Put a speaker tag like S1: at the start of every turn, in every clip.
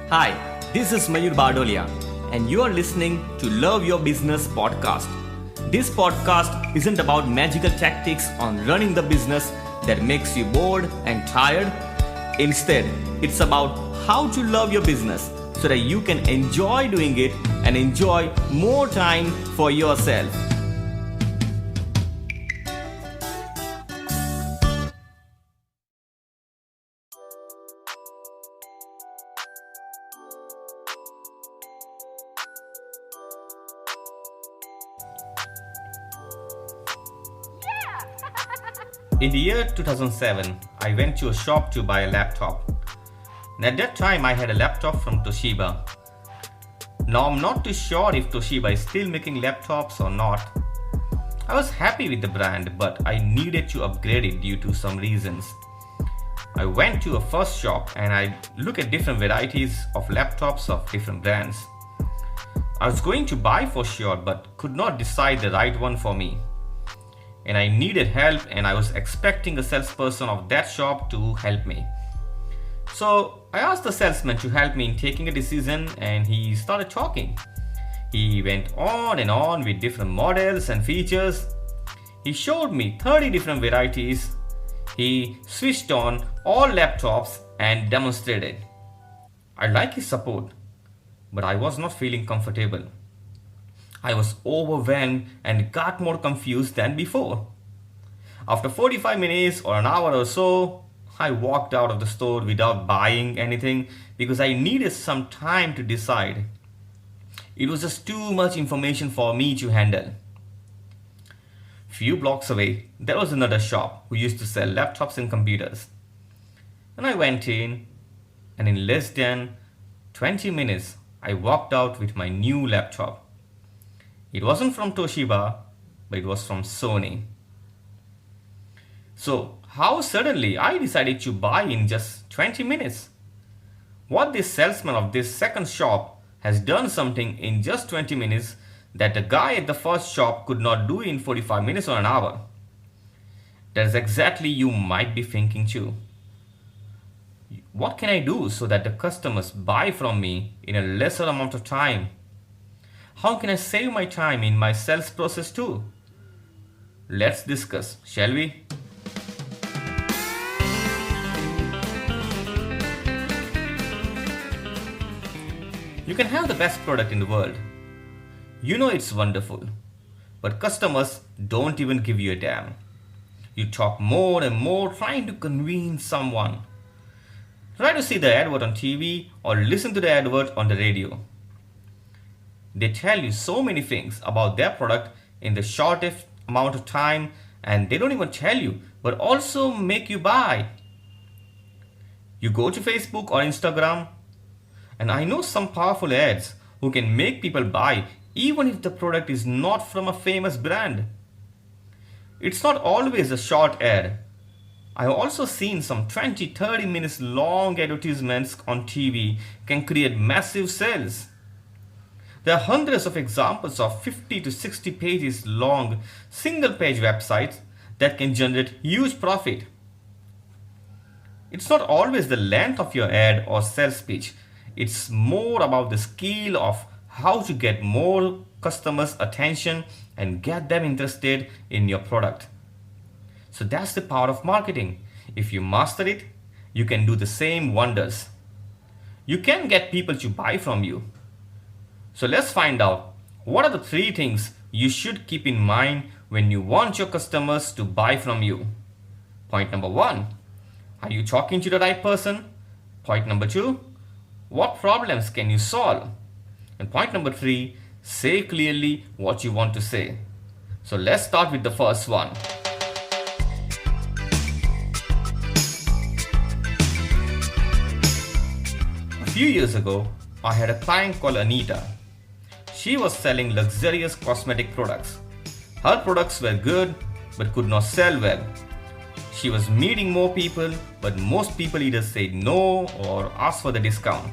S1: Hi, this is Mayur Badolia, and you are listening to Love Your Business podcast. This podcast isn't about magical tactics on running the business that makes you bored and tired. Instead, it's about how to love your business so that you can enjoy doing it and enjoy more time for yourself. In the year 2007, I went to a shop to buy a laptop. At that time, I had a laptop from Toshiba. Now, I'm not too sure if Toshiba is still making laptops or not. I was happy with the brand, but I needed to upgrade it due to some reasons. I went to a first shop and I looked at different varieties of laptops of different brands. I was going to buy for sure, but could not decide the right one for me. And I needed help, and I was expecting a salesperson of that shop to help me. So I asked the salesman to help me in taking a decision, and he started talking. He went on and on with different models and features. He showed me 30 different varieties. He switched on all laptops and demonstrated. I like his support, but I was not feeling comfortable. I was overwhelmed and got more confused than before. After 45 minutes or an hour or so, I walked out of the store without buying anything because I needed some time to decide. It was just too much information for me to handle. Few blocks away, there was another shop who used to sell laptops and computers. And I went in, and in less than 20 minutes, I walked out with my new laptop. It wasn't from Toshiba, but it was from Sony. So, how suddenly I decided to buy in just 20 minutes? What this salesman of this second shop has done something in just 20 minutes that the guy at the first shop could not do in 45 minutes or an hour. That's exactly you might be thinking too. What can I do so that the customers buy from me in a lesser amount of time? How can I save my time in my sales process too? Let's discuss, shall we? You can have the best product in the world. You know it's wonderful, but customers don't even give you a damn. You talk more and more trying to convince someone. Try to see the advert on TV or listen to the advert on the radio. They tell you so many things about their product in the shortest amount of time, and they don't even tell you, but also make you buy. You go to Facebook or Instagram, and I know some powerful ads who can make people buy even if the product is not from a famous brand. It's not always a short ad. I have also seen some 20-30 minutes long advertisements on TV can create massive sales. There are hundreds of examples of 50 to 60 pages long single page websites that can generate huge profit. It's not always the length of your ad or sales pitch. It's more about the skill of how to get more customers' attention and get them interested in your product. So that's the power of marketing. If you master it, you can do the same wonders. You can get people to buy from you. So let's find out what are the 3 things you should keep in mind when you want your customers to buy from you. Point number 1, are you talking to the right person? Point number 2, what problems can you solve? And point number 3, say clearly what you want to say. So let's start with the first one. A few years ago, I had a client called Anita. She was selling luxurious cosmetic products. Her products were good but could not sell well. She was meeting more people, but most people either said no or asked for the discount.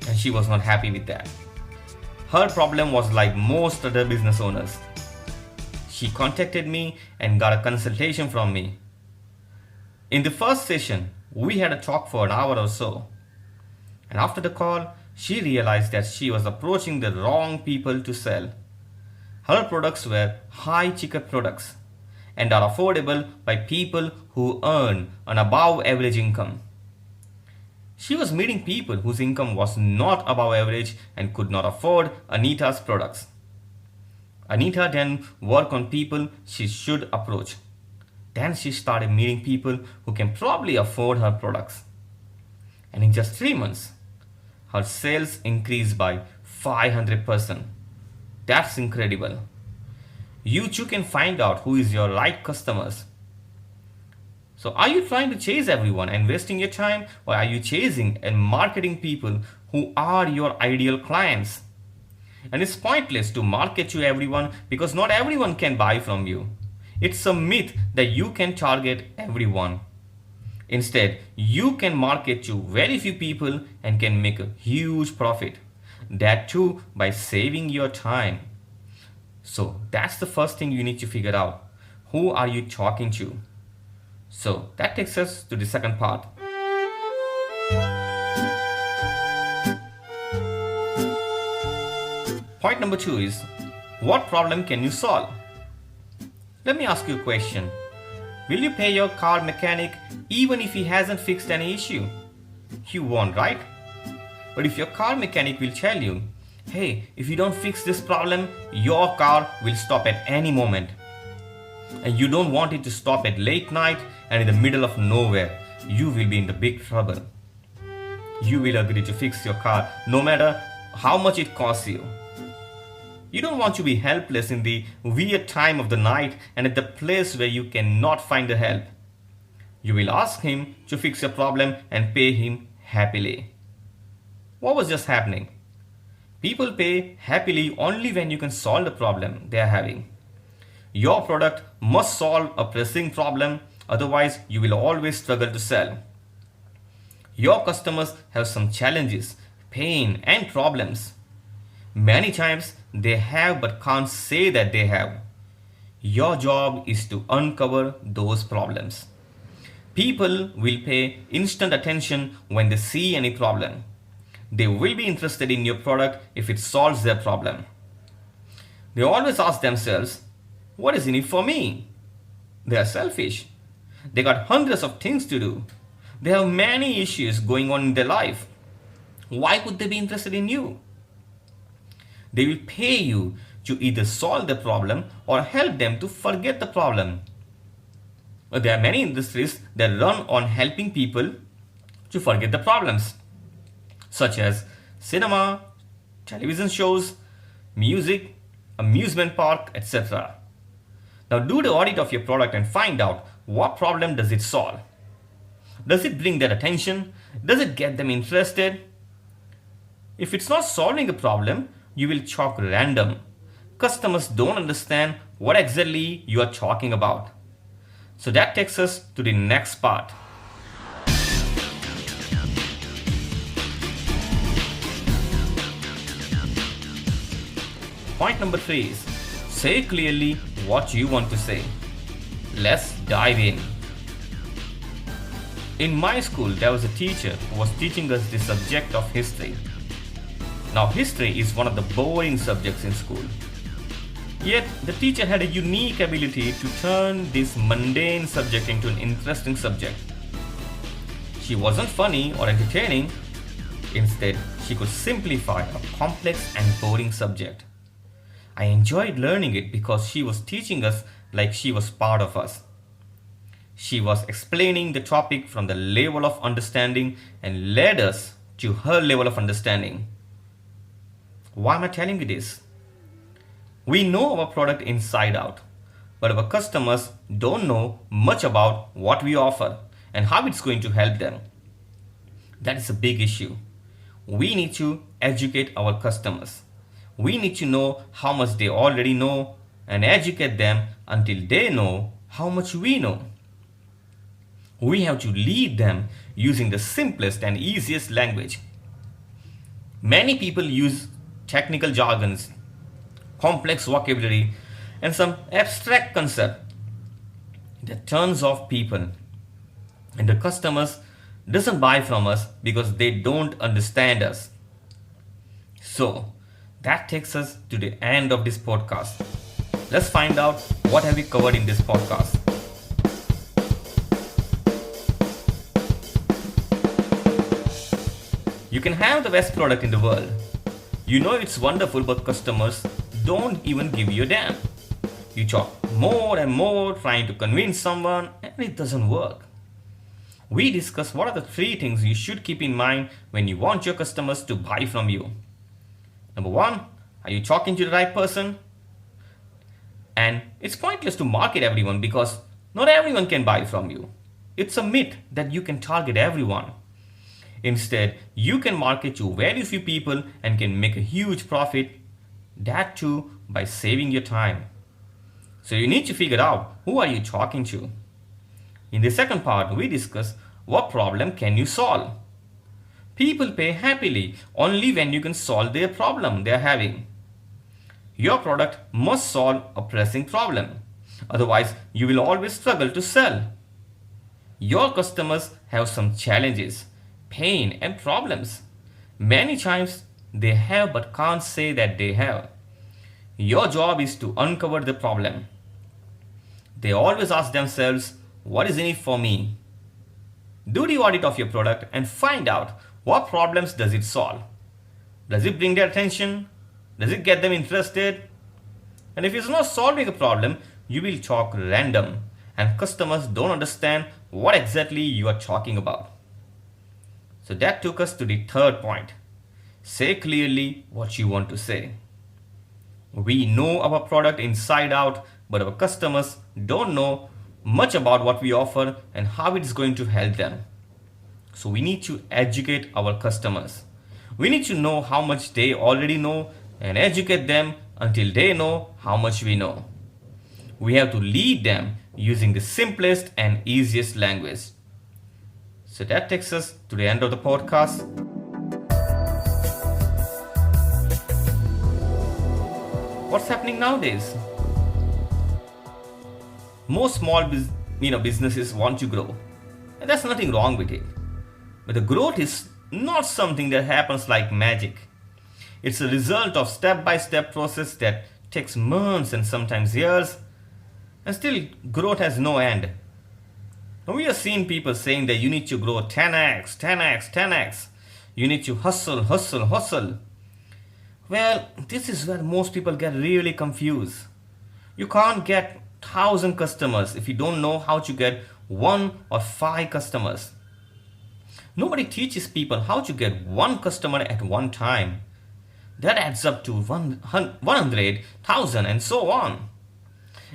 S1: And she was not happy with that. Her problem was like most other business owners. She contacted me and got a consultation from me. In the first session, we had a talk for an hour or so. And after the call, she realized that she was approaching the wrong people to sell. Her products were high ticket products and are affordable by people who earn an above average income. She was meeting people whose income was not above average and could not afford Anita's products. Anita then worked on people she should approach. Then she started meeting people who can probably afford her products. And in just 3 months, her sales increased by 500%. That's incredible. You too can find out who is your right customers. So are you trying to chase everyone and wasting your time, or are you chasing and marketing people who are your ideal clients? And it's pointless to market to everyone because not everyone can buy from you. It's a myth that you can target everyone. Instead, you can market to very few people and can make a huge profit. That too by saving your time. So that's the first thing you need to figure out. Who are you talking to? So that takes us to the second part. Point number 2 is, what problem can you solve? Let me ask you a question. Will you pay your car mechanic even if he hasn't fixed any issue? You won't, right? But if your car mechanic will tell you, hey, if you don't fix this problem, your car will stop at any moment. And you don't want it to stop at late night and in the middle of nowhere, you will be in the big trouble. You will agree to fix your car no matter how much it costs you. You don't want to be helpless in the weird time of the night and at the place where you cannot find the help. You will ask him to fix your problem and pay him happily. What was just happening? People pay happily only when you can solve the problem they are having. Your product must solve a pressing problem, otherwise you will always struggle to sell. Your customers have some challenges, pain and problems. Many times they have but can't say that they have. Your job is to uncover those problems. People will pay instant attention when they see any problem. They will be interested in your product if it solves their problem. They always ask themselves, what is in it for me? They are selfish. They got hundreds of things to do. They have many issues going on in their life. Why would they be interested in you? They will pay you to either solve the problem or help them to forget the problem. There are many industries that run on helping people to forget the problems, such as cinema, television shows, music, amusement park, etc. Now do the audit of your product and find out what problem does it solve. Does it bring their attention? Does it get them interested? If it's not solving a problem, you will talk random. Customers don't understand what exactly you are talking about. So that takes us to the next part. Point number 3 is, say clearly what you want to say. Let's dive in. In my school, there was a teacher who was teaching us the subject of history. Now, history is one of the boring subjects in school. Yet, the teacher had a unique ability to turn this mundane subject into an interesting subject. She wasn't funny or entertaining. Instead, she could simplify a complex and boring subject. I enjoyed learning it because she was teaching us like she was part of us. She was explaining the topic from the level of understanding and led us to her level of understanding. Why am I telling you this? We know our product inside out, but our customers don't know much about what we offer and how it's going to help them. That is a big issue. We need to educate our customers. We need to know how much they already know and educate them until they know how much we know. We have to lead them using the simplest and easiest language. Many people use technical jargons, complex vocabulary, and some abstract concept that turns off people. And the customers doesn't buy from us because they don't understand us. So, that takes us to the end of this podcast. Let's find out what have we covered in this podcast. You can have the best product in the world. You know it's wonderful, but customers don't even give you a damn. You talk more and more trying to convince someone and it doesn't work. We discuss what are the 3 things you should keep in mind when you want your customers to buy from you. Number 1, are you talking to the right person? And it's pointless to market everyone because not everyone can buy from you. It's a myth that you can target everyone. Instead, you can market to very few people and can make a huge profit, that too by saving your time. So you need to figure out who are you talking to. In the second part, we discuss what problem can you solve. People pay happily only when you can solve their problem they are having. Your product must solve a pressing problem. Otherwise, you will always struggle to sell. Your customers have some challenges, pain and problems. Many times they have but can't say that they have. Your job is to uncover the problem. They always ask themselves, what is in it for me? Do the audit of your product and find out what problems does it solve. Does it bring their attention? Does it get them interested? And if it's not solving a problem, you will talk random and customers don't understand what exactly you are talking about. So that took us to the third point. Say clearly what you want to say. We know our product inside out, but our customers don't know much about what we offer and how it is going to help them. So we need to educate our customers. We need to know how much they already know and educate them until they know how much we know. We have to lead them using the simplest and easiest language. So that takes us to the end of the podcast. What's happening nowadays? Most small businesses want to grow, and there's nothing wrong with it. But the growth is not something that happens like magic. It's a result of step-by-step process that takes months and sometimes years, and still growth has no end. Now we have seen people saying that you need to grow 10x, 10x, 10x. You need to hustle, hustle, hustle. Well, this is where most people get really confused. You can't get 1,000 customers if you don't know how to get 1 or 5 customers. Nobody teaches people how to get 1 customer at one time. That adds up to 100,000 and so on.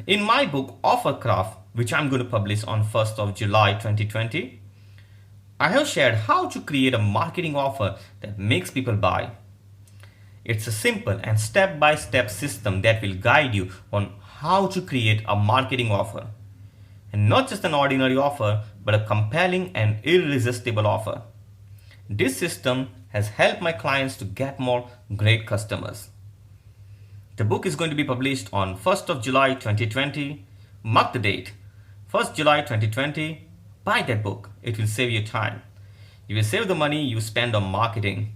S1: In my book Offercraft, which I'm going to publish on 1st of July 2020, I have shared how to create a marketing offer that makes people buy. It's a simple and step-by-step system that will guide you on how to create a marketing offer. And not just an ordinary offer, but a compelling and irresistible offer. This system has helped my clients to get more great customers. The book is going to be published on 1st of July 2020. Mark the date, 1st July 2020. Buy that book. It will save you time. You will save the money you spend on marketing.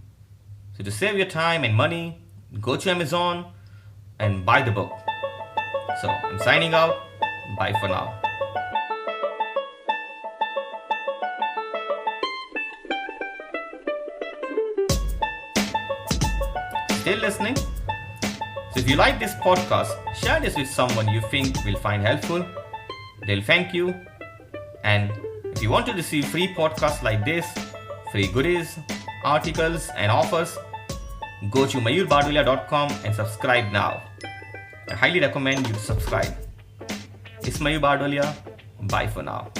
S1: So to save your time and money, go to Amazon and buy the book. So I'm signing out. Bye for now. Still listening? So if you like this podcast, share this with someone you think will find helpful. They'll thank you. And if you want to receive free podcasts like this, free goodies, articles and offers, go to mayurbardolia.com and subscribe now. I highly recommend you to subscribe. It's Mayur Bardolia. Bye for now.